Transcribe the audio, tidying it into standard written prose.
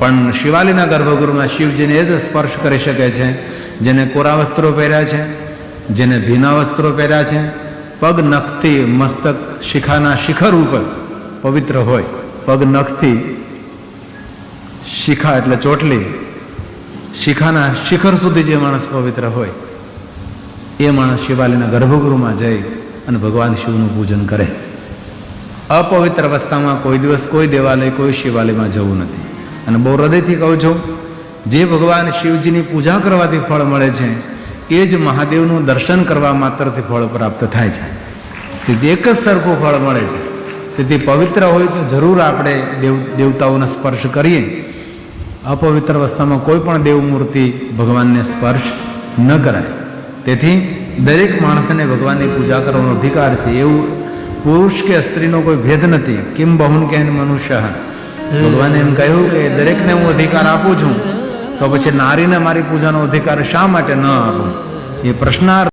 પણ શિવાલીના ગર્ભગૃહમાં શિવજીને એ જ સ્પર્શ કરી શકે છે જેને કોરા વસ્ત્રો પહેર્યા છે, જેને ભીના વસ્ત્રો પહેર્યા છે, પગ નખથી મસ્તક શિખાના શિખર ઉપર પવિત્ર હોય. પગ નખથી શિખા એટલે ચોટલી, શિખાના શિખર સુધી જે માણસ પવિત્ર હોય એ માણસ શિવાલીના ગર્ભગૃહમાં જઈ અને ભગવાન શિવનું પૂજન કરે. અપવિત્ર અવસ્થામાં કોઈ દિવસ કોઈ દેવાલય, કોઈ શિવાલયમાં જવું નથી. અને બહુ હૃદયથી કહું છું, જે ભગવાન શિવજીની પૂજા કરવાથી ફળ મળે છે એ જ મહાદેવનું દર્શન કરવા માત્રથી ફળ પ્રાપ્ત થાય છે. તેથી એક જ સરખું ફળ મળે છે. તેથી પવિત્ર હોય તો જરૂર આપણે દેવતાઓને સ્પર્શ કરીએ. અપવિત્ર અવસ્થામાં કોઈ પણ દેવ મૂર્તિ ભગવાનને સ્પર્શ ન કરાય. તેથી દરેક માણસને ભગવાનની પૂજા કરવાનો અધિકાર છે. એવું પુરુષ કે સ્ત્રીનો કોઈ ભેદ નથી. કિમ બહુન કે મનુષ્ય, ભગવાને એમ કહ્યું કે દરેકને હું અધિકાર આપું છું, તો પછી નારીને મારી પૂજાનો અધિકાર શા માટે ન આપું? એ પ્રશ્નાર્થ